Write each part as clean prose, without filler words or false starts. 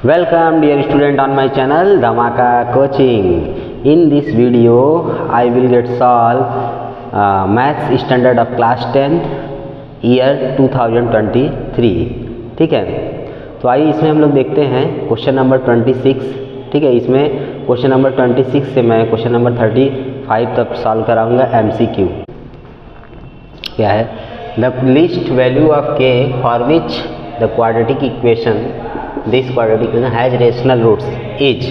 Welcome dear student on my channel Dhamaka Coaching. In this video I will get solve maths standard of class 10th year 2023. ठीक है, तो आइए इसमें हम लोग देखते हैं क्वेश्चन नंबर 26. ठीक है, इसमें क्वेश्चन नंबर 26 से मैं क्वेश्चन नंबर 35 तक सॉल्व कराऊंगा. MCQ क्या है? The list value of k for which the quadratic equation this quadratic equation has rational roots is.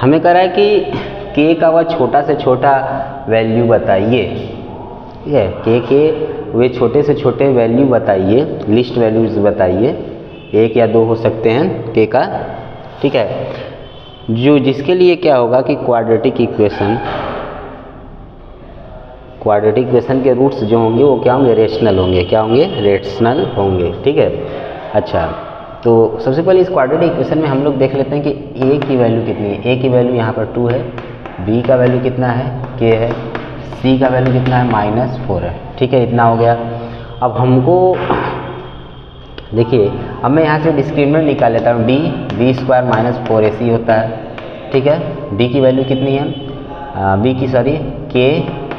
हमें कह रहा है कि k का वह छोटा से छोटा वैल्यू बताइए. ठीक है, k के वे छोटे से छोटे वैल्यू बताइए, लिस्ट वैल्यूज बताइए. एक या दो हो सकते हैं k का. ठीक है, जो जिसके लिए क्या होगा कि क्वाड्रेटिक इक्वेशन के रूट्स जो होंगे वो क्या होंगे? रेशनल होंगे. क्या होंगे? रेशनल होंगे. ठीक है, अच्छा, तो सबसे पहले इस क्वाड्रेटिक इक्वेशन में हम लोग देख लेते हैं कि a की वैल्यू कितनी है. a की वैल्यू यहाँ पर 2 है, b का वैल्यू कितना है? k है, c का वैल्यू कितना है? -4 है. ठीक है, इतना हो गया. अब हमको देखिए, अब मैं यहाँ से डिस्क्रिमिनेंट निकाल लेता हूँ. d b² - 4ac होता है. ठीक है, d की वैल्यू कितनी है?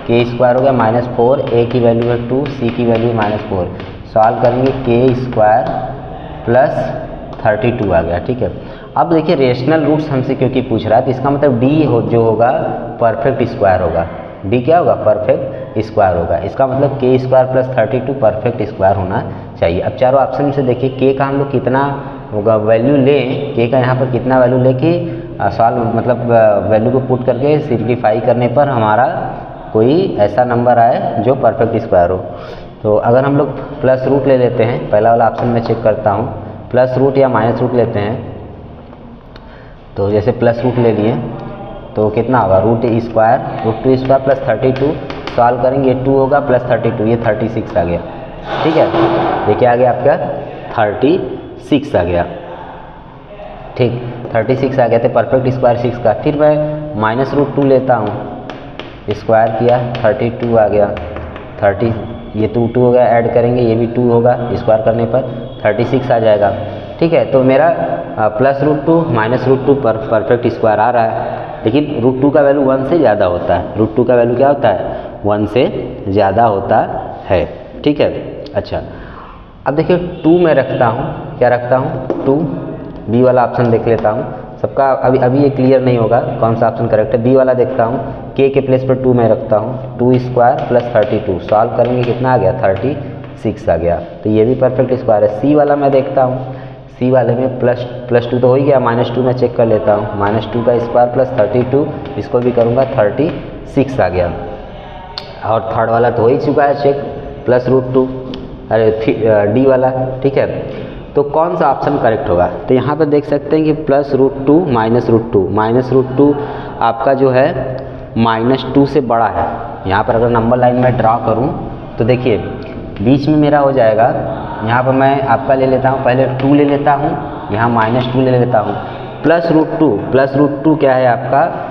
k² हो गया -4, a की वैल्यू है 2, c की वैल्यू -4. सॉल्व करेंगे k² प्लस 32 आ गया. ठीक है, अब देखिए रेशनल रूट्स हमसे क्योंकि पूछ रहा है तो इसका मतलब d जो होगा परफेक्ट स्क्वायर होगा. d क्या होगा? परफेक्ट स्क्वायर होगा. इसका मतलब k² प्लस 32 परफेक्ट स्क्वायर होना चाहिए. अब चारों ऑप्शन से देखिए k का हम लोग कितना होगा वैल्यू लें, k का यहाँ पर कितना वैल्यू ले कि सॉल्व मतलब वैल्यू को पुट करके सिंप्लीफाई करने पर हमारा कोई ऐसा नंबर आए जो परफेक्ट स्क्वायर हो. तो अगर हम लोग प्लस रूट ले लेते हैं, पहला वाला ऑप्शन में चेक करता हूँ, प्लस रूट या माइनस रूट लेते हैं. तो जैसे प्लस रूट ले लिए तो कितना होगा? √2² प्लस 32. सॉल्व करेंगे 2 होगा प्लस 32, ये 36 आ गया. ठीक है, ये क्या आ गया आपका? 36 आ गया. ठीक, 36 आ गया. तो परफेक्ट स्क्वायर 6 का. फिर मैं -√2 लेता हूँ, स्क्वायर किया 32 आ गया. 30 ये 2 हो गया, ऐड करेंगे ये भी 2 होगा, स्क्वायर करने पर 36 आ जाएगा. ठीक है, तो मेरा +√2 -√2 पर परफेक्ट स्क्वायर आ रहा है. लेकिन √2 का वैल्यू 1 से ज़्यादा होता है. √2 का वैल्यू क्या होता है? 1 से ज़्यादा होता है. ठीक है, अच्छा, अब देखिए 2 में रखता हूँ. क्या रखता हूँ? 2. बी वाला ऑप्शन देख लेता हूँ. सबका अभी ये क्लियर नहीं होगा कौन सा ऑप्शन करेक्ट है. बी वाला देखता हूँ, k के प्लेस पर 2 में रखता हूँ. 2² प्लस 32 सॉल्व करेंगे कितना आ गया? 36 आ गया. तो ये भी परफेक्ट स्क्वायर है. सी वाला मैं देखता हूँ, सी वाले में +2 तो हो ही गया, -2 में चेक कर लेता हूँ. -2 का स्क्वायर प्लस 32, इसको भी करूँगा 36 आ गया. और थर्ड वाला तो हो ही चुका है चेक, +√2. अरे डी वाला. ठीक है, तो कौन सा ऑप्शन करेक्ट होगा? तो यहाँ पर देख सकते हैं कि +√2 -√2 आपका जो है -2 से बड़ा है. यहाँ पर अगर नंबर लाइन में ड्रा करूँ तो देखिए बीच में मेरा हो जाएगा. यहाँ पर मैं आपका ले लेता हूँ, पहले 2 ले लेता हूँ, यहाँ -2 ले लेता हूँ. +√2 क्या है आपका?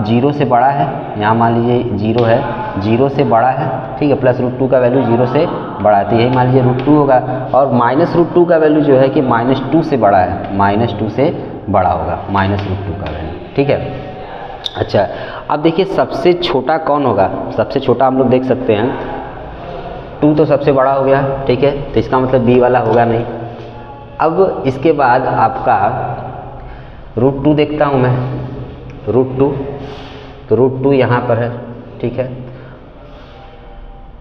0 से बड़ा है. यहाँ मान लीजिए 0 है, 0 से बड़ा है. ठीक है, +√2 का वैल्यू 0 से बड़ा है, तो यही मान लीजिए √2 होगा. और -√2 का वैल्यू जो है कि -2 से बड़ा है, -2 से बड़ा होगा -√2 का वैल्यू. ठीक है, अच्छा, अब देखिए सबसे छोटा कौन होगा? सबसे छोटा हम लोग देख सकते हैं 2 तो सबसे बड़ा हो गया. ठीक है, तो इसका मतलब बी वाला होगा नहीं. अब इसके बाद आपका √2 देखता हूँ मैं, √2, तो √2 यहाँ पर है. ठीक है,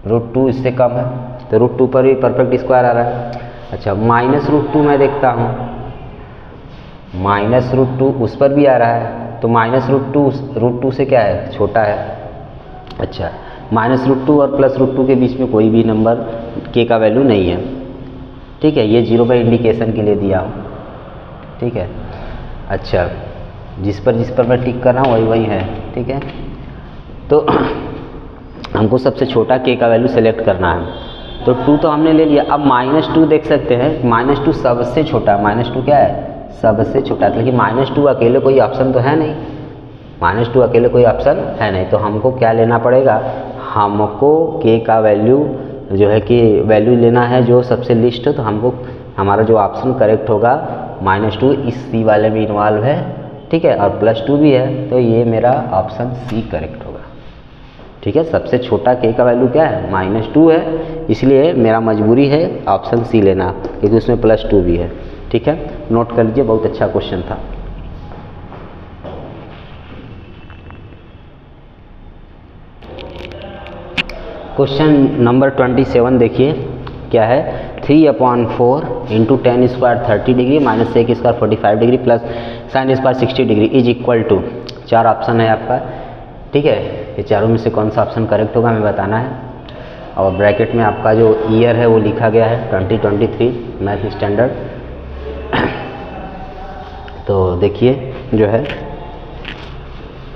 √2 इससे कम है, तो √2 पर भी परफेक्ट स्क्वायर आ रहा है. अच्छा, -√2 मैं देखता हूँ, -√2 उस पर भी आ रहा है, तो -√2 से क्या है? छोटा है. अच्छा, -√2 और +√2 के बीच में कोई भी नंबर k का वैल्यू नहीं है. ठीक है, ये 0 पर इंडिकेशन के लिए दिया हूँ. ठीक है, अच्छा, जिस पर मैं टिक कर रहा हूँ वही है. ठीक है, तो हमको सबसे छोटा k का वैल्यू सेलेक्ट करना है. तो 2 तो हमने ले लिया. अब -2 देख सकते हैं, -2 सबसे छोटा. -2 क्या है? सबसे छोटा. लेकिन -2 अकेले कोई ऑप्शन तो है नहीं, -2 अकेले कोई ऑप्शन है नहीं. तो हमको क्या लेना पड़ेगा? हमको k का वैल्यू जो है कि वैल्यू लेना है जो सबसे लिस्ट हो. तो हमको हमारा जो ऑप्शन करेक्ट होगा -2 इस सी वाले में इन्वॉल्व है, ठीक है, और +2 भी है, तो ये मेरा ऑप्शन सी करेक्ट होगा। ठीक है, सबसे छोटा k का वैल्यू क्या है, -2 है, इसलिए मेरा मजबूरी है ऑप्शन सी लेना, क्योंकि उसमें +2 भी है। ठीक है, नोट कर लीजिए, बहुत अच्छा क्वेश्चन था। क्वेश्चन नंबर 27 देखिए क्या है, 3/4 into 10 square 30 degree minus sec square 45 degree plus sine square 60 degree is equal to, 4 option है आपका। ठीक है, ये चारों में से कौन सा ऑप्शन करेक्ट होगा हमें बताना है, और ब्रैकेट में आपका जो ईयर है वो लिखा गया है 2023 मैथ स्टैंडर्ड। तो देखिए जो है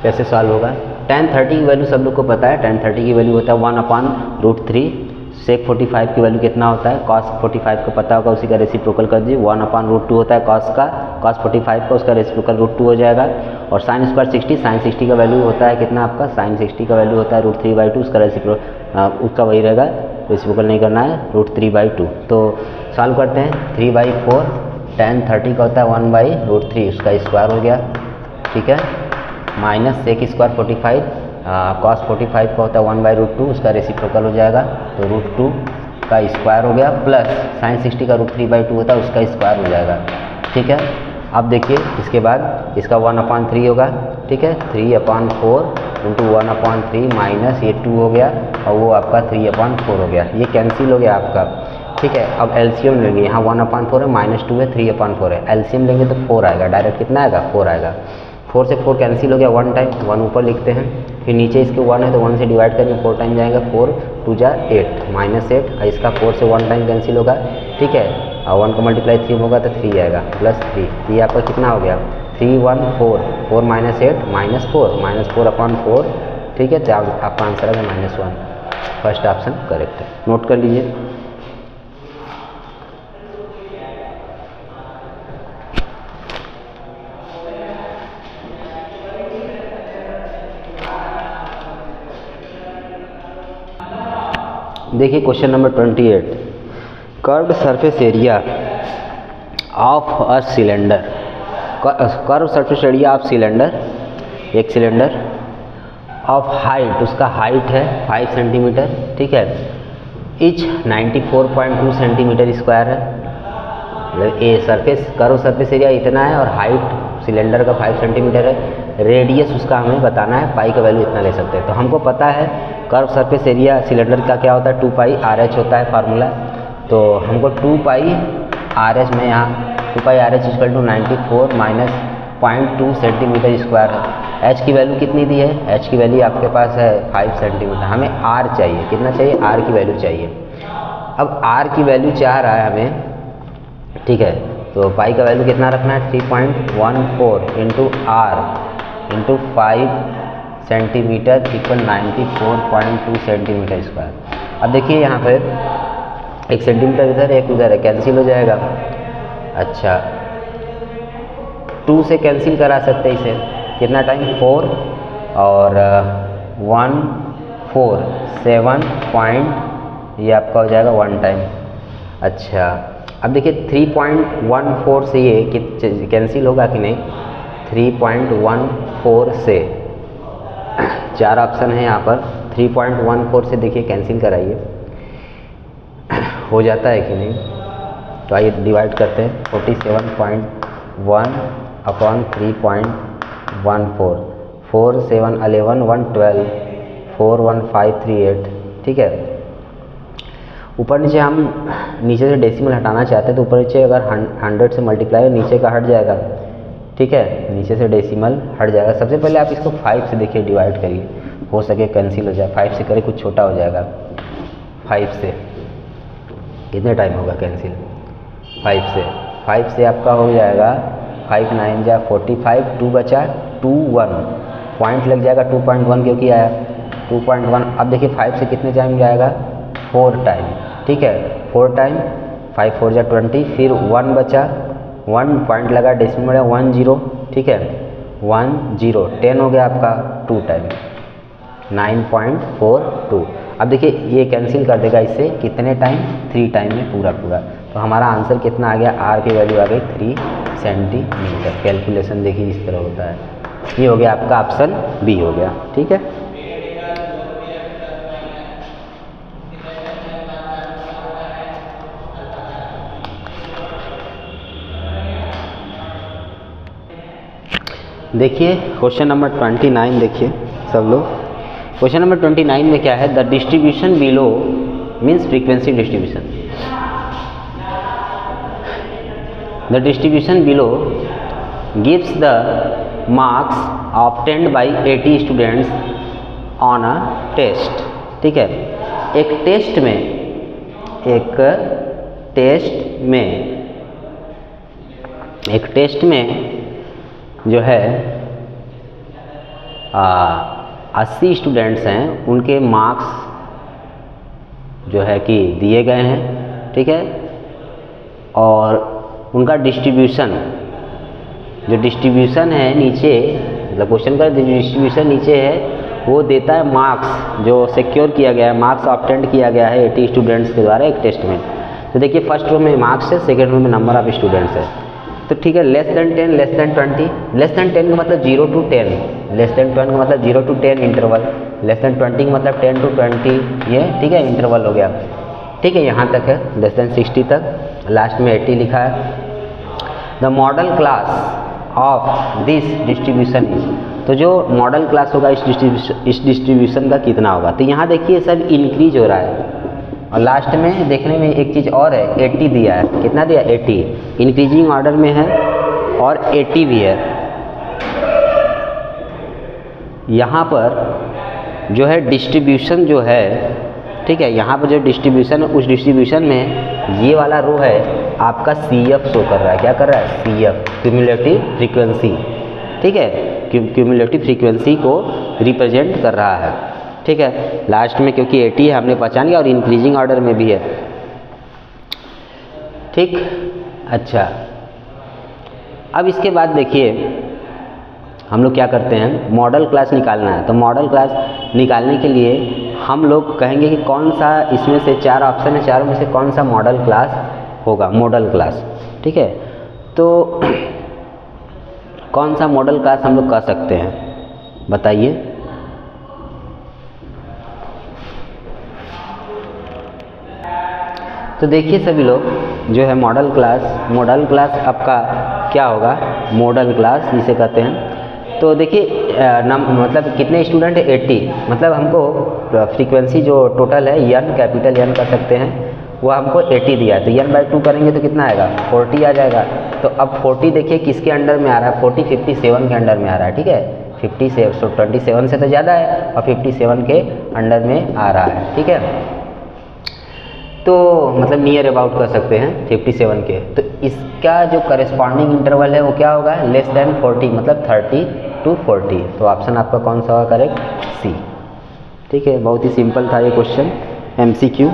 कैसे सॉल्व होगा। tan 30 की वैल्यू सब लोग को पता है, tan 30 की वैल्यू होता है 1/√3, sec 45 की वैल्यू कितना होता है, cos 45 को पता होगा, उसी का रेसिप्रोकल कर दीजिए, 1/√2 होता है cos का, cos 45 का उसका रेसिप्रोकल √2 हो जाएगा, और sin स्क्वायर 60, sin 60 का वैल्यू होता है कितना आपका, sin 60 का वैल्यू होता है √3/2, उसका उसका वही रहेगा, रेसिप्रोकल नहीं करना है, √3/2। तो सॉल्व करते हैं, 3/4 tan 30 का होता है 1/√3, उसका स्क्वायर हो गया। ठीक है, माइनस सेक स्क्वायर 45, cos 45 का होता है 1/√2, उसका रेसिप्रोकल हो जाएगा, तो √2 का स्क्वायर हो गया, प्लस sin 60 का √3/2 होता है, उसका स्क्वायर हो जाएगा। ठीक है, अब देखिए इसके बाद इसका 1/3 होगा। ठीक है, 3/4 इंटू 1/3 माइनस ये 2 हो गया, और वो आपका 3/4 हो गया, ये कैंसिल हो गया आपका। ठीक है, अब एलसीएम लेंगे, यहाँ 1/4 है, -2 है, 3/4 है, एलसीएम लेंगे तो 4 आएगा, डायरेक्ट कितना आएगा, 4 आएगा। 4 से 4 कैंसिल हो गया, 1 टाइम, 1 ऊपर लिखते हैं, फिर नीचे इसके 1 है तो 1 से डिवाइड करेंगे, 4 टाइम जाएगा, 4 2 जा 8 -8, इसका 4 से 1 टाइम कैंसिल होगा। ठीक है, और 1 का मल्टीप्लाई 3 होगा तो 3 आएगा, +3, तो ये आपका कितना हो गया, 314, 4 -8 -4 -4/4। ठीक है, तो आपका आंसर है -1, फर्स्ट ऑप्शन करेक्ट है, नोट कर लीजिए। देखिए question number 28, curved surface area of a cylinder, curve surface area of cylinder, एक सिलेंडर, ऑफ हाइट, उसका हाइट है 5 सेंटीमीटर। ठीक है, इच 94.2 सेंटीमीटर स्क्वायर है, मतलब a surface curve surface area इतना है और हाइट सिलेंडर का 5 सेंटीमीटर है, रेडियस उसका हमें बताना है, पाई का वैल्यू इतना ले सकते हैं। तो हमको पता है कर्व सरफेस एरिया सिलेंडर का क्या होता है, 2πRh होता है फार्मूला, तो हमको 2πRh में यहाँ 2πRh equal to 94 minus 0.2 centimetre square है। h की वैल्यू कितनी दी है, h की वैल्यू आपके पास है 5 सेंटीमीटर, हमें r चाहिए, कितना चाहिए, r की वैल्यू चाहिए। अब r की वैल्यू चाह रहा है हमें, ठीक है, तो पाई का वैल्यू कितना रखना है, 3.14 into r into 5 centimetre equal 94.2 centimetre square. अब देखिए यहाँ पर 1 सेंटीमीटर इधर एक उधर है, कैंसिल हो जाएगा। अच्छा, 2 से कैंसिल करा सकते हैं इसे, कितना टाइम, 4 और 1 4 7 पॉइंट, ये आपका हो जाएगा 1 टाइम। अच्छा, अब देखिए 3.14 से ये कैंसिल होगा कि नहीं, 3.14 से 4 ऑप्शन है यहाँ पर, 3.14 से देखिए कैंसिल कराइए, हो जाता है कि नहीं, तो आइए डिवाइड करते हैं, 47.1 अपॉन 3.14, 4 7 11 1 12 4 1 5 3 8। ठीक है, ऊपर नीचे हम नीचे से डेसिमल हटाना चाहते हैं, तो ऊपर नीचे अगर 100 से मल्टीप्लाई नीचे का हट जाएगा। ठीक है, नीचे से डेसिमल हट जाएगा। सबसे पहले आप इसको 5 से देखिए डिवाइड करिए, हो सके कैंसिल हो जाए, 5 से करें कुछ छोटा हो जाएगा, 5 से कितने टाइम होगा कैंसिल, 5 से आपका हो जाएगा 5 9 जा 45, 2 बचा 2 1 पॉइंट लग जाएगा 2.1 क्योंकि आया 2.1। अब देखिए 5 से कितने टाइम जाएगा, 4 टाइम। ठीक है, 4 टाइम, 5 4 जा 20, फिर 1 बचा, 1 पॉइंट लगा डेसिमल में 1 0। ठीक है, 1 0 10 हो गया आपका 2 टाइम 9.42। अब देखिए ये कैंसिल कर देगा इससे कितने टाइम, 3 टाइम में पूरा। तो हमारा आंसर कितना आ गया, आर की वैल्यू आ गई 3 सेंटीमीटर। कैलकुलेशन देखिए इस तरह होता है। ये हो गया आपका ऑप्शन बी हो गया। ठीक है, देखिए क्वेश्चन नंबर 29 देखिए सब लोग। क्वेश्चन नंबर 29 में क्या है, the distribution below means frequency distribution. The distribution below gives the marks obtained by 80 students on a test. ठीक है, एक टेस्ट में जो है 80 स्टूडेंट्स हैं, उनके मार्क्स जो है कि दिए गए हैं। ठीक है, और उनका डिस्ट्रीब्यूशन है नीचे, मतलब क्वेश्चन का डिस्ट्रीब्यूशन नीचे है, वो देता है मार्क्स जो सिक्योर किया गया है, मार्क्स ऑब्टेंड किया गया है 80 स्टूडेंट्स के द्वारा एक टेस्ट में। तो देखिए फर्स्ट रो में मार्क्स है, सेकेंड रो में नंबर ऑफ स्टूडेंट्स है। तो ठीक है, less than 10, less than 20, less than 10 का मतलब 0 to 10, लेस देन 10 का मतलब 0 to 10 इंटरवल, लेस देन 20 का मतलब 10 to 20, ये ठीक है इंटरवल हो गया। ठीक है, यहाँ तक है, लेस देन 60 तक, लास्ट में 80 लिखा है। The model class of this distribution is, तो जो मॉडल क्लास होगा इस डिस्ट्रीब्यूशन का कितना होगा। तो यहाँ देखिए सब इंक्रीज हो रहा है, और लास्ट में देखने में एक चीज़ और है, 80 दिया है। कितना दिया, 80, इंक्रीजिंग ऑर्डर में है और 80 भी है। यहाँ पर जो है डिस्ट्रीब्यूशन जो है, ठीक है, यहाँ पर जो डिस्ट्रीब्यूशन है उस डिस्ट्रीब्यूशन में ये वाला रो है आपका CF शो कर रहा है। क्या कर रहा है, CF, क्यूमुलेटिव फ्रीक्वेंसी। ठीक है, क्यूमुलेटिव फ्रीक्वेंसी को रिप्रेजेंट कर रहा है। ठीक है, लास्ट में क्योंकि 80 है हमने पहचान लिया और इंक्रीजिंग ऑर्डर में भी है। ठीक, अच्छा, अब इसके बाद देखिए हम लोग क्या करते हैं, मॉडल क्लास निकालना है। तो मॉडल क्लास निकालने के लिए हम लोग कहेंगे कि कौन सा इसमें से 4 ऑप्शन है, चारों में से कौन सा मॉडल क्लास होगा, मॉडल क्लास। ठीक है, तो कौन सा मॉडल क्लास हम लोग कर सकते हैं, बताइए। तो देखिए सभी लोग, जो है मॉडल क्लास आपका क्या होगा, मॉडल क्लास जिसे कहते हैं। तो देखिए मतलब कितने स्टूडेंट है, 80, मतलब हमको फ्रीक्वेंसी जो टोटल है n, कैपिटल N कर सकते हैं, वो हमको 80 दिया है। तो n/2 करेंगे तो कितना आएगा, 40 आ जाएगा। तो अब 40 देखिए किसके अंडर में आ रहा है, 40 57 के अंडर में आ रहा है। ठीक है, 57, 27 से तो ज़्यादा है और 57 के अंडर में आ रहा है। ठीक है, तो मतलब नियर अबाउट कर सकते हैं 57 के। तो इसका जो करेस्पॉन्डिंग इंटरवल है वो क्या होगा, लेस देन 40, मतलब 30 to 40। तो ऑप्शन आपका कौन सा होगा करेक्ट, सी। ठीक है, बहुत ही सिंपल था ये क्वेश्चन, MCQ।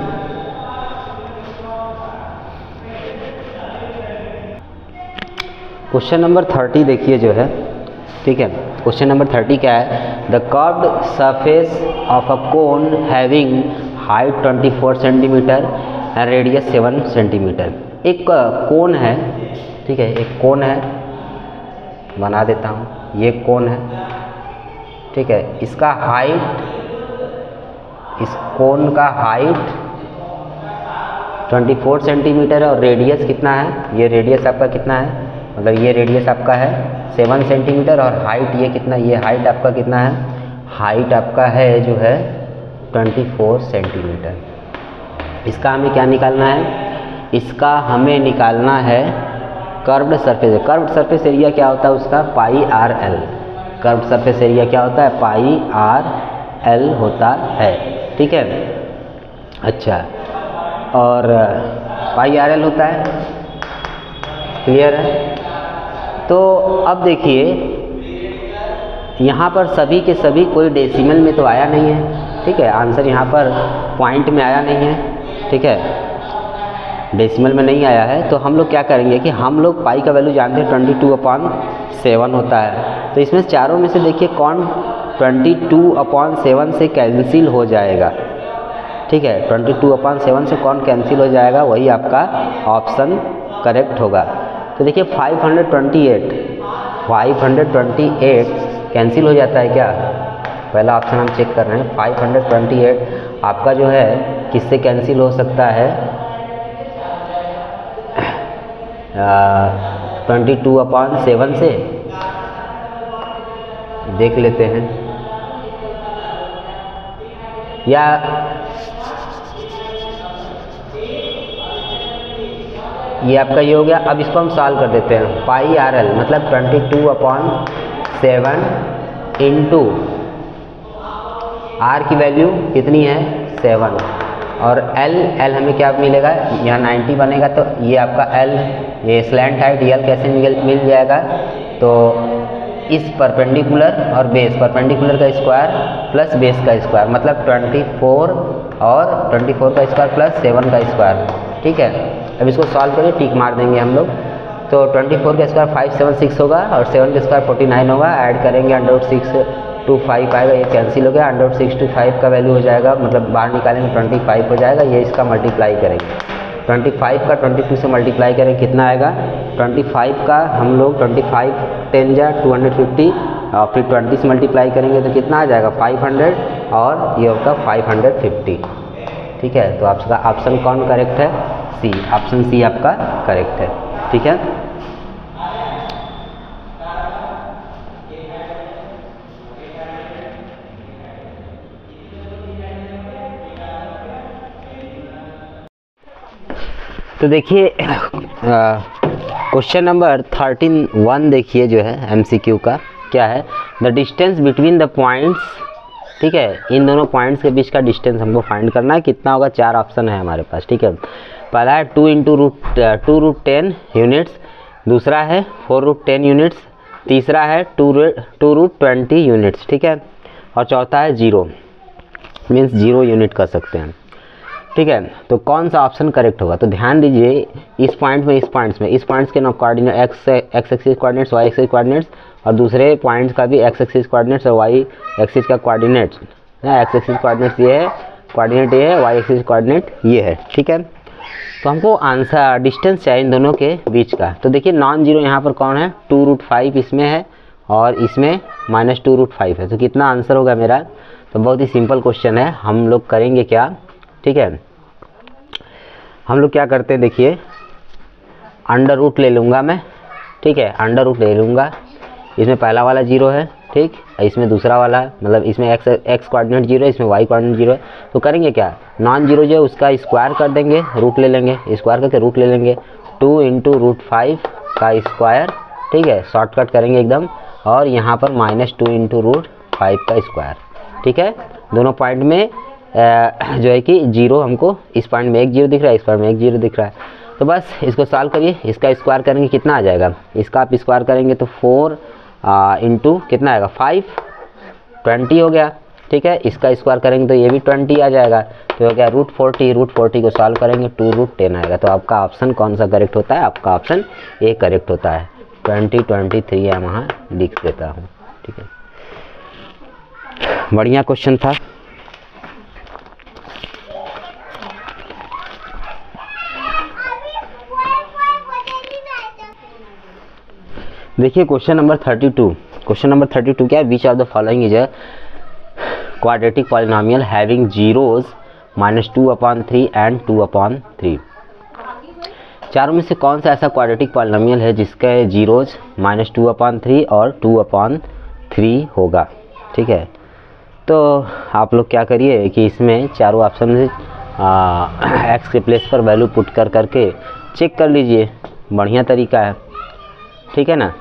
क्वेश्चन नंबर 30 देखिए जो है, ठीक है, क्वेश्चन नंबर 30 क्या है, the curved surface of a cone having height 24 centimetre and radius 7 centimetre. एक कोन है, ठीक है, एक कोन है, बना देता हूँ, ये कोन है। ठीक है, इसका हाइट, इस कोन का हाइट 24 सेंटीमीटर है और रेडियस कितना है, ये रेडियस आपका कितना है, मतलब ये रेडियस आपका है 7 सेंटीमीटर और हाइट ये कितना, ये हाइट आपका कितना है, हाइट आपका है जो है 24 सेंटीमीटर। इसका हमें क्या निकालना है, इसका हमें निकालना है curved surface. Curved surface area क्या होता है उसका, πRL। कर्व्ड सरफेस एरिया क्या होता है, πRL होता है। ठीक है, अच्छा, और πRL होता है, क्लियर है। तो अब देखिए यहाँ पर सभी के सभी कोई डेसिमल में तो आया नहीं है। ठीक है, आंसर यहाँ पर पॉइंट में आया नहीं है। ठीक है, डेसिमल में नहीं आया है। तो हम लोग क्या करेंगे कि हम लोग पाई का वैल्यू जानते हैं 22/7 होता है। तो इसमें चारों में से देखिए कौन 22/7 से कैंसिल हो जाएगा। ठीक है, 22/7 से कौन कैंसिल हो जाएगा, वही आपका ऑप्शन करेक्ट होगा। तो देखिए 528 कैंसिल हो जाता है क्या, पहला ऑप्शन हम चेक कर रहे हैं। 528 आपका जो है किससे कैंसिल हो सकता है, 22/7 से। देख लेते हैं, या ये आपका ये हो गया। अब इसको हम सॉल्व कर देते हैं। पाई आर एल मतलब 22/7 इंटू आर की वैल्यू कितनी है 7, और एल हमें क्या मिलेगा, यहाँ 90 बनेगा तो ये आपका एल, ये स्लैंट हाइट एल कैसे मिल जाएगा, तो इस परपेंडिकुलर और बेस, परपेंडिकुलर का स्क्वायर प्लस बेस का स्क्वायर मतलब 24 और 24 का स्क्वायर प्लस 7 का स्क्वायर। ठीक है, अब इसको सॉल्व करिए, टिक मार देंगे हम लोग। तो 24 का स्क्वायर 576 होगा और 7 का स्क्वायर 49 होगा। ऐड करेंगे √6 to 5 आएगा, ये कैंसिल हो गया। √6 to 5 का वैल्यू हो जाएगा, मतलब बाहर निकालेंगे 25 हो जाएगा। ये इसका मल्टीप्लाई करेंगे, 25 का 22 से मल्टीप्लाई करेंगे, कितना आएगा 25 का हम लोग 25 10 जा 250 और फिर 20 से मल्टीप्लाई करेंगे तो कितना आ जाएगा 500 और ये होगा 550। ठीक है, तो आपका ऑप्शन कौन करेक्ट है, सी, ऑप्शन सी आपका करेक्ट है। ठीक है, तो देखिए क्वेश्चन नंबर 13(1) देखिए जो है MCQ का क्या है, the distance between the points. ठीक है, इन दोनों पॉइंट्स के बीच का डिस्टेंस हमको फाइंड करना है, कितना होगा, 4 ऑप्शन है हमारे पास। ठीक है, पहला है 2 × √10 यूनिट्स, दूसरा है 4 √10 यूनिट्स, तीसरा है 2 √20 यूनिट्स। ठीक है, और चौथा है 0 मीन्स 0 यूनिट कर सकते हैं। ठीक है, तो कौन सा ऑप्शन करेक्ट होगा, तो ध्यान दीजिए इस पॉइंट में, इस पॉइंट्स के ना coordinate x axis coordinates, y axis coordinates, और दूसरे पॉइंट्स का भी एक्स एक्सिस कोऑर्डिनेट्स और वाई एक्सिस का कोऑर्डिनेट्स। एक्स एक्सिस कोऑर्डिनेट्स ये है, कोऑर्डिनेट ये है, वाई एक्सिस कोऑर्डिनेट ये है। ठीक है, तो हमको आंसर डिस्टेंस चाहिए इन दोनों के बीच का। तो देखिए नॉन जीरो यहाँ पर कौन है, 2 √5 इसमें है और इसमें -2 √5 है, तो कितना आंसर होगा मेरा। तो बहुत ही सिंपल क्वेश्चन है, हम लोग करेंगे क्या। ठीक है, हम लोग क्या करते हैं, देखिए √ ले लूँगा मैं। ठीक है, √ ले लूँगा, इसमें पहला वाला 0 है, ठीक, इसमें दूसरा वाला है, मतलब इसमें एक्स कोऑर्डिनेट 0 है, इसमें वाई कोऑर्डिनेट 0 है। तो करेंगे क्या, नॉन जीरो जो है उसका स्क्वायर कर देंगे, रूट ले लेंगे, स्क्वायर करके रूट ले लेंगे, 2 × √5 का स्क्वायर। ठीक है, शॉर्टकट करेंगे एकदम, और यहाँ पर -2 × √5 का स्क्वायर। ठीक है, दोनों पॉइंट में जो है कि 0 हमको, इस पॉइंट में 1 0 दिख रहा है, इस पॉइंट में 1 0 दिख रहा है। तो बस इसको सॉल्व करिए, इसका स्क्वायर करेंगे कितना आ जाएगा, इसका आप स्क्वायर करेंगे तो 4 × कितना आएगा 5, 20 हो गया। ठीक है, इसका स्क्वायर करेंगे तो ये भी 20 आ जाएगा, तो हो गया √40 को सॉल्व करेंगे 2 √10 आएगा। तो आपका ऑप्शन कौन सा करेक्ट होता है, आपका ऑप्शन ए करेक्ट होता है। 2023 है, वहाँ लिख देता हूँ। ठीक है, बढ़िया क्वेश्चन था। देखिए क्वेश्चन नंबर 32, क्वेश्चन नंबर 32 क्या है, which of the following is a quadratic polynomial having zeros -2/3 and 2/3। चारों में से कौन सा ऐसा क्वाड्रेटिक पॉलिनोमियल है जिसका जीरोज -2/3 और 2/3 होगा। ठीक है, तो आप लोग क्या करिए कि इसमें चारों ऑप्शन में एक्स के प्लेस पर वैल्यू पुट करके चेक कर लीजिए, बढ़िया तरीका है। ठीक है ना,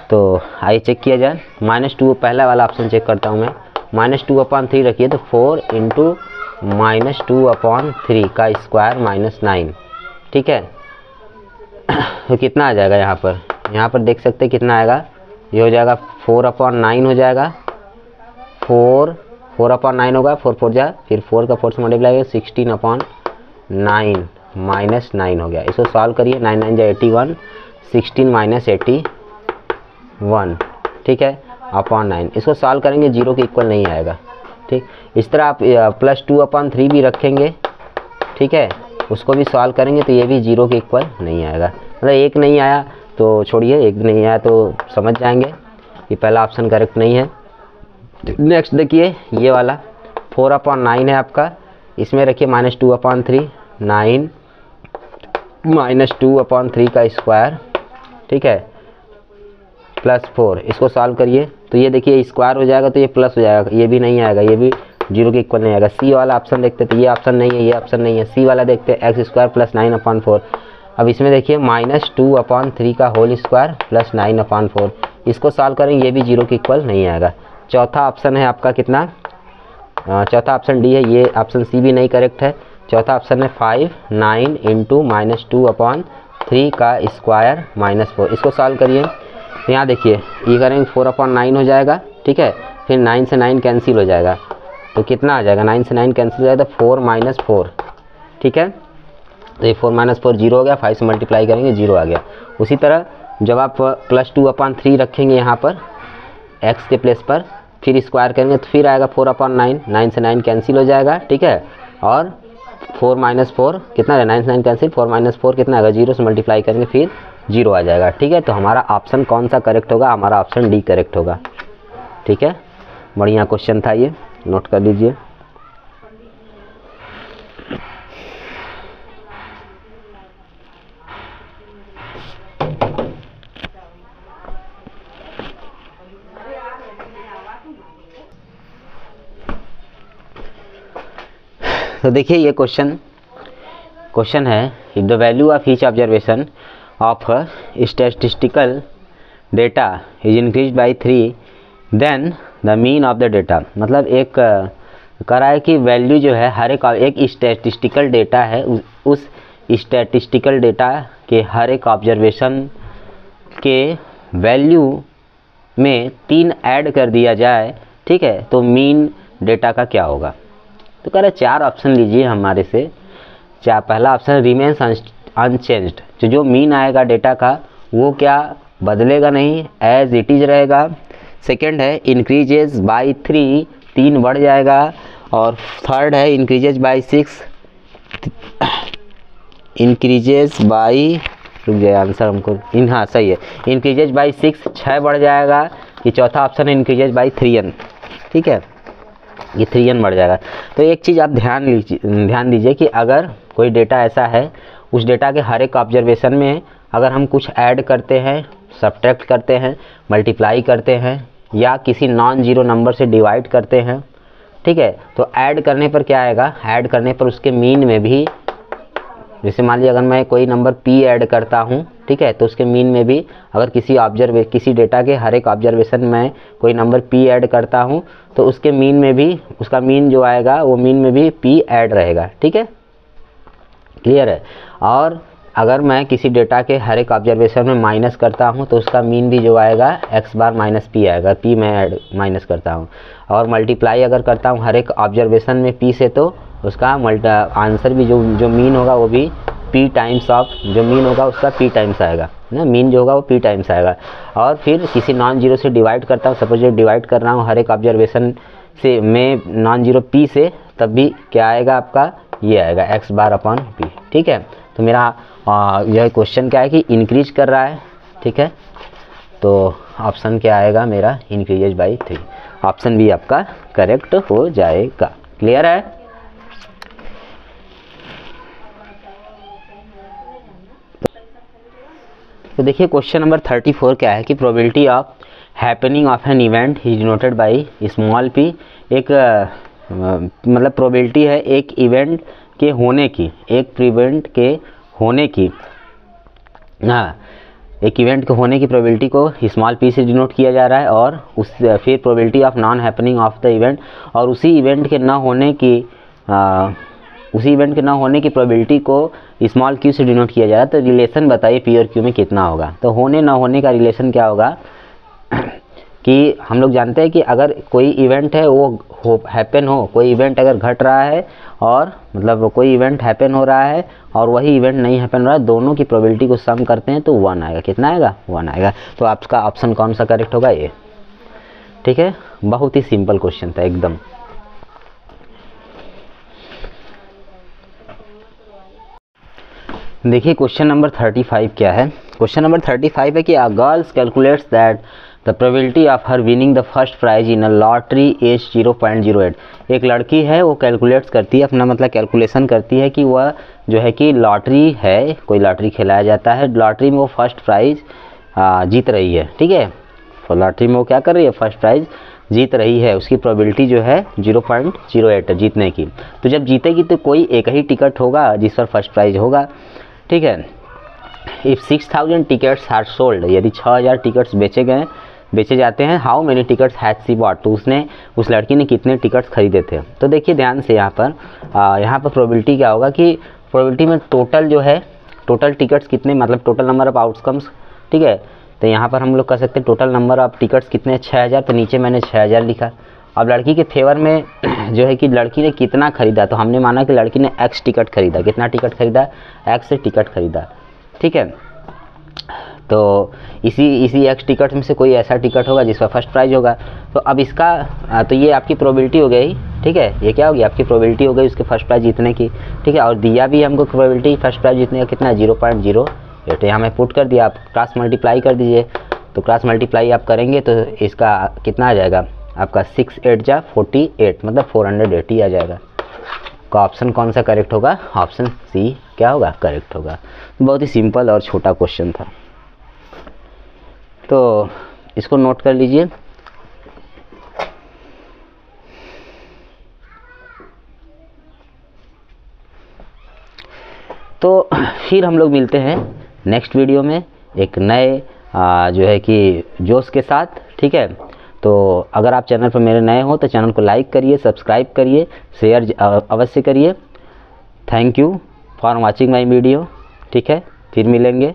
तो आइए चेक किया जाए। -2 पहला वाला ऑप्शन चेक करता हूँ मैं, -2/3 रखिए तो 4 × -2/3 का स्क्वायर -9। ठीक है, तो कितना आ जाएगा यहाँ पर देख सकते हैं कितना आएगा, ये हो जाएगा 4/9 हो जाएगा, 4/9 होगा, 4 4 जा, फिर 4 का 4 से मल्टीप्लाई 16/9 -9 हो गया। इसको सॉल्व करिए, 9 9 जा 81, 16 - 81। ठीक है, /9, इसको सॉल्व करेंगे 0 के इक्वल नहीं आएगा। ठीक, इस तरह आप +2/3 भी रखेंगे, ठीक है, उसको भी सॉल्व करेंगे तो ये भी 0 के इक्वल नहीं आएगा। मतलब 1 नहीं आया तो छोड़िए, 1 नहीं आया तो समझ जाएंगे कि पहला ऑप्शन करेक्ट नहीं है। नेक्स्ट देखिए ये वाला 4/9 है आपका, इसमें रखिए -2/3, 9 -2/3 का स्क्वायर, ठीक है, +4, इसको सॉल्व करिए तो ये देखिए स्क्वायर हो जाएगा तो ये प्लस हो जाएगा, ये भी नहीं आएगा, ये भी 0 के इक्वल नहीं आएगा। सी वाला ऑप्शन देखते तो ये ऑप्शन नहीं है, ये ऑप्शन नहीं है। सी वाला देखते x² + 9/4। अब इसमें देखिए -2/3 का होल स्क्वायर + 9/4, इसको सॉल्व करेंगे, ये भी 0 के इक्वल नहीं आएगा। चौथा ऑप्शन है आपका कितना, चौथा ऑप्शन डी है, ये ऑप्शन सी भी नहीं करेक्ट है। चौथा ऑप्शन है 5 9 × -2/3 का स्क्वायर -4, इसको सॉल्व करिए तो यहाँ देखिए ये करेंगे 4/9 हो जाएगा, ठीक है, फिर 9 से 9 कैंसिल हो जाएगा तो कितना आ जाएगा, 9 से 9 कैंसिल हो जाएगा तो 4 - 4, ठीक है, तो ये 4 - 4 0 हो गया, 5 से मल्टीप्लाई करेंगे 0 आ गया। उसी तरह जब आप +2/3 रखेंगे यहाँ पर x के प्लेस पर, फिर स्क्वायर करेंगे तो फिर आएगा 4/9, 9 से 9 कैंसिल हो जाएगा, ठीक है, और 4 - 4 कितना है, 9 से 9 कैंसिल, 4 - 4 कितना आएगा, 0 से मल्टीप्लाई करेंगे फिर 0 आ जाएगा, ठीक है। तो हमारा ऑप्शन कौन सा करेक्ट होगा, हमारा ऑप्शन डी करेक्ट होगा, ठीक है। बढ़िया क्वेश्चन था ये, नोट कर लीजिए। तो देखिए ये क्वेश्चन है, the value of each observation of statistical data is increased by 3 then the mean of the data. मतलब एक कह रहा है कि वैल्यू जो है हर एक स्टैटिस्टिकल डेटा है, उस स्टैटिस्टिकल डेटा के हर एक ऑब्जर्वेशन के वैल्यू में 3 ऐड कर दिया जाए, ठीक है, तो मीन डेटा का क्या होगा। तो कह रहे 4 ऑप्शन लीजिए हमारे से। पहला ऑप्शन रिमेन्स अनचेंज्ड, जो मीन आएगा डेटा का वो क्या बदलेगा नहीं, एज इट इज रहेगा। सेकंड है इंक्रीजेज बाय 3 बढ़ जाएगा। और थर्ड है इंक्रीजेज बाय 6, इंक्रीजेज बाय, रुक जाए आंसर हमको हाँ सही है, इंक्रीजेज बाय 6 बढ़ जाएगा। ये चौथा ऑप्शन है इंक्रीजेज बाय 3n, ठीक है, ये 3n बढ़ जाएगा। तो एक चीज़ आप ध्यान दीजिए कि अगर कोई डेटा ऐसा है, उस डेटा के हर एक ऑब्जर्वेशन में अगर हम कुछ ऐड करते हैं, सब्ट्रैक्ट करते हैं, मल्टीप्लाई करते हैं या किसी नॉन जीरो नंबर से डिवाइड करते हैं, ठीक है, तो ऐड करने पर क्या आएगा, ऐड करने पर उसके मीन में भी, जैसे मान लीजिए अगर मैं कोई नंबर p ऐड करता हूँ, ठीक है, तो उसके मीन में भी अगर किसी डेटा के हर एक ऑब्जर्वेशन में कोई नंबर p ऐड करता हूँ तो उसके मीन में भी, उसका मीन जो आएगा वो मीन में भी p ऐड रहेगा, ठीक है, क्लियर है। और अगर मैं किसी डेटा के हर एक ऑब्जर्वेशन में माइनस करता हूँ तो उसका मीन भी जो आएगा x बार माइनस p आएगा, p मैं ऐड माइनस करता हूँ। और मल्टीप्लाई अगर करता हूँ हर एक ऑब्जर्वेशन में p से, तो उसका आंसर भी जो मीन होगा वो भी p टाइम्स ऑफ, जो मीन होगा उसका p टाइम्स आएगा ना, मीन जो होगा वो p टाइम्स आएगा। और फिर किसी नॉन जीरो से डिवाइड करता हूँ, सपोज डिवाइड कर रहा हूँ हर एक ऑब्जर्वेशन से मैं नॉन जीरो p से, तब भी क्या आएगा आपका, ये आएगा x बार अपॉन p, ठीक है। तो मेरा यह क्वेश्चन क्या है कि इंक्रीज कर रहा है, ठीक है, तो ऑप्शन क्या आएगा मेरा, इंक्रीजेज बाय 3, ऑप्शन बी आपका करेक्ट हो जाएगा, क्लियर है। तो देखिए क्वेश्चन नंबर 34 क्या है कि probability of happening of an event is denoted by small p। एक मतलब प्रोबेबिलिटी है एक इवेंट के होने की, एक इवेंट के होने की, हाँ, एक इवेंट के होने की प्रोबेबिलिटी को स्मॉल p से डिनोट किया जा रहा है। और उस फिर probability of non happening of the event, और उसी इवेंट के ना होने की प्रोबेबिलिटी को स्मॉल q से डिनोट किया जा रहा है। तो रिलेशन बताइए p और q में कितना होगा। तो होने ना होने का रिलेशन क्या होगा कि हम लोग जानते हैं कि अगर कोई इवेंट है वो हैपन हो, कोई इवेंट अगर घट रहा है और मतलब कोई इवेंट हैपन हो रहा है और वही इवेंट नहीं हैपन हो रहा है, दोनों की प्रोबेबिलिटी को सम करते हैं तो 1 आएगा। कितना आएगा, 1 आएगा। तो आपका ऑप्शन कौन सा करेक्ट होगा, ये, ठीक है। बहुत ही सिंपल क्वेश्चन था एकदम। देखिए क्वेश्चन नंबर 35 क्या है। क्वेश्चन नंबर 35 है कि a girls calculates that the probability of her winning the first prize in a lottery is 0.08। एक लड़की है वो कैलकुलेट्स करती है, अपना मतलब कैलकुलेशन करती है कि वह जो है कि लॉटरी है, कोई लॉटरी खिलाया जाता है, लॉटरी में वो फर्स्ट प्राइज़ जीत रही है। ठीक है, तो लॉटरी में वो क्या कर रही है, फर्स्ट प्राइज़ जीत रही है, उसकी प्रोबेबिलिटी जो है 0.08 है जीतने की। तो जब जीतेगी तो कोई एक ही टिकट होगा जिस पर फर्स्ट प्राइज़ होगा। ठीक है, इफ़ 6000 टिकट्स आर सोल्ड, यदि 6000 टिकट्स बेचे जाते हैं, how many tickets has she bought, तो उस लड़की ने कितने टिकट्स खरीदे थे। तो देखिए ध्यान से यहाँ पर प्रोबेबिलिटी क्या होगा कि प्रोबेबिलिटी में टोटल जो है, टोटल टिकट्स कितने, मतलब टोटल नंबर ऑफ आउटकम्स। ठीक है, तो यहाँ पर हम लोग कह सकते हैं टोटल नंबर ऑफ टिकट्स कितने, 6000, तो नीचे मैंने 6000 लिखा। अब लड़की के फेवर में जो है कि लड़की ने कितना खरीदा, तो हमने माना कि लड़की ने x टिकट खरीदा। कितना टिकट खरीदा, x से टिकट खरीदा। ठीक है, तो इसी x टिकट में से कोई ऐसा टिकट होगा जिसका फर्स्ट प्राइज होगा। तो अब इसका तो ये आपकी प्रोबेबिलिटी हो गई। ठीक है, ये क्या होगी, आपकी प्रोबेबिलिटी हो गई उसके फर्स्ट प्राइज जीतने की। ठीक है, और दिया भी हमको प्रोबेबिलिटी फर्स्ट प्राइज जीतने का कितना, 0.08। यहाँ मैं पुट कर दिया, आप क्रॉस मल्टीप्लाई कर दीजिए। तो क्रॉस मल्टीप्लाई आप करेंगे तो इसका कितना आ जाएगा आपका, 6 8 जा 48, मतलब 480 आ जाएगा। का ऑप्शन कौन सा करेक्ट होगा, ऑप्शन सी क्या होगा, करेक्ट होगा। बहुत ही सिंपल और छोटा क्वेश्चन था, तो इसको नोट कर लीजिए। तो फिर हम लोग मिलते हैं नेक्स्ट वीडियो में एक नए जो है कि जोश के साथ। ठीक है, तो अगर आप चैनल पर मेरे नए हो तो चैनल को लाइक करिए, सब्सक्राइब करिए, शेयर अवश्य करिए। Thank you for watching my video. ठीक है, फिर मिलेंगे।